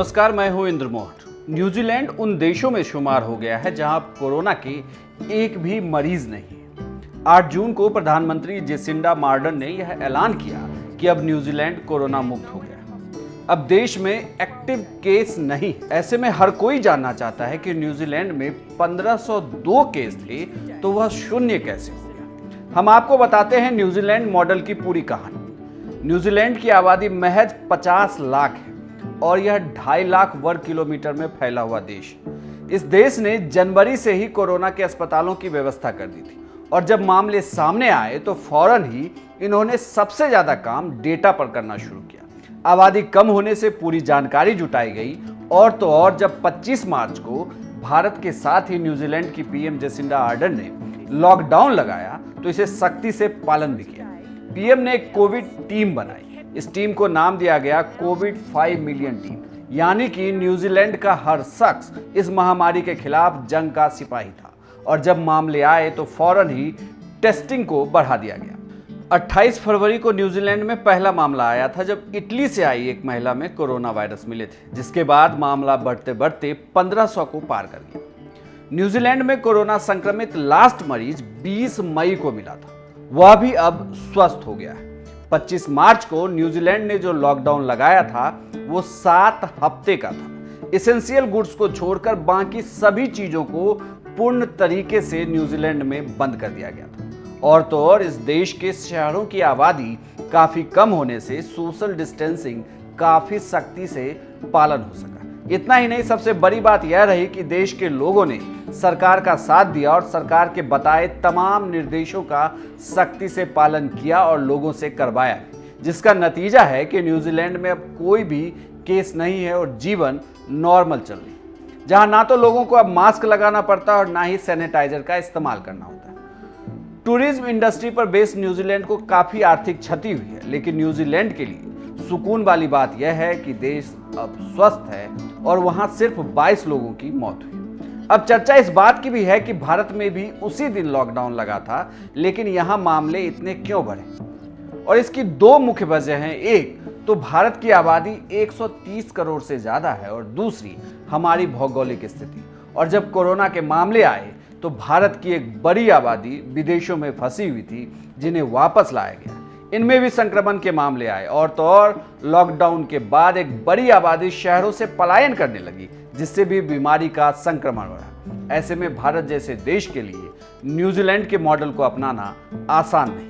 नमस्कार, मैं हूं इंद्रमोहन। न्यूजीलैंड उन देशों में शुमार हो गया है जहां कोरोना के एक भी मरीज नहीं है। 8 जून को प्रधानमंत्री जेसिंडा आर्डर्न ने यह ऐलान किया कि अब न्यूजीलैंड कोरोना मुक्त हो गया। अब देश में एक्टिव केस नहीं। ऐसे में हर कोई जानना चाहता है कि न्यूजीलैंड में 1502 केस थे तो वह शून्य कैसे हो गया। हम आपको बताते हैं न्यूजीलैंड मॉडल की पूरी कहानी। न्यूजीलैंड की आबादी महज 50 लाख है और यह 2.5 लाख वर्ग किलोमीटर में फैला हुआ देश। इस देश ने जनवरी से ही कोरोना के अस्पतालों की व्यवस्था कर दी थी और जब मामले सामने आए तो फौरन ही इन्होंने सबसे ज्यादा काम डेटा पर करना शुरू किया। आबादी कम होने से पूरी जानकारी जुटाई गई और तो और जब 25 मार्च को भारत के साथ ही न्यूजीलैंड की पीएम जेसिंडा आर्डर्न ने लॉकडाउन लगाया तो इसे सख्ती से पालन भी किया। पीएम ने एक कोविड टीम बनाई। इस टीम को नाम दिया गया कोविड 5 मिलियन टीम, यानी कि न्यूजीलैंड का हर शख्स इस महामारी के खिलाफ जंग का सिपाही था और जब मामले आए तो फौरन ही टेस्टिंग को बढ़ा दिया गया। 28 फरवरी को न्यूजीलैंड में पहला मामला आया था जब इटली से आई एक महिला में कोरोना वायरस मिले थे, जिसके बाद मामला बढ़ते बढ़ते 1500 को पार कर गया। न्यूजीलैंड में कोरोना संक्रमित लास्ट मरीज 20 मई को मिला था, वह भी अब स्वस्थ हो गया है। 25 मार्च को न्यूजीलैंड ने जो लॉकडाउन लगाया था वो 7 हफ्ते का था। एसेंशियल गुड्स को छोड़कर बाकी सभी चीजों को पूर्ण तरीके से न्यूजीलैंड में बंद कर दिया गया था। और तो और इस देश के शहरों की आबादी काफी कम होने से सोशल डिस्टेंसिंग काफी सख्ती से पालन हो सका। इतना ही नहीं, सबसे बड़ी बात यह रही कि देश के लोगों ने सरकार का साथ दिया और सरकार के बताए तमाम निर्देशों का सख्ती से पालन किया और लोगों से करवाया, जिसका नतीजा है कि न्यूजीलैंड में अब कोई भी केस नहीं है और जीवन नॉर्मल चल रही है, जहां ना तो लोगों को अब मास्क लगाना पड़ता और ना ही सैनिटाइजर का इस्तेमाल करना होता है। टूरिज्म इंडस्ट्री पर बेस्ड न्यूजीलैंड को काफी आर्थिक क्षति हुई है, लेकिन न्यूजीलैंड के लिए सुकून वाली बात यह है कि देश अब स्वस्थ है और वहां सिर्फ 22 लोगों की मौत हुई। अब चर्चा इस बात की भी है कि भारत में भी उसी दिन लॉकडाउन लगा था, लेकिन यहां मामले इतने क्यों बढ़े, और इसकी 2 मुख्य वजह हैं। एक तो भारत की आबादी 130 करोड़ से ज्यादा है और दूसरी हमारी भौगोलिक स्थिति। और जब कोरोना के मामले आए तो भारत की एक बड़ी आबादी विदेशों में फंसी हुई थी, जिन्हें वापस लाया गया। इनमें भी संक्रमण के मामले आए और तो और लॉकडाउन के बाद एक बड़ी आबादी शहरों से पलायन करने लगी, जिससे भी बीमारी का संक्रमण बढ़ा। ऐसे में भारत जैसे देश के लिए न्यूजीलैंड के मॉडल को अपनाना आसान नहीं।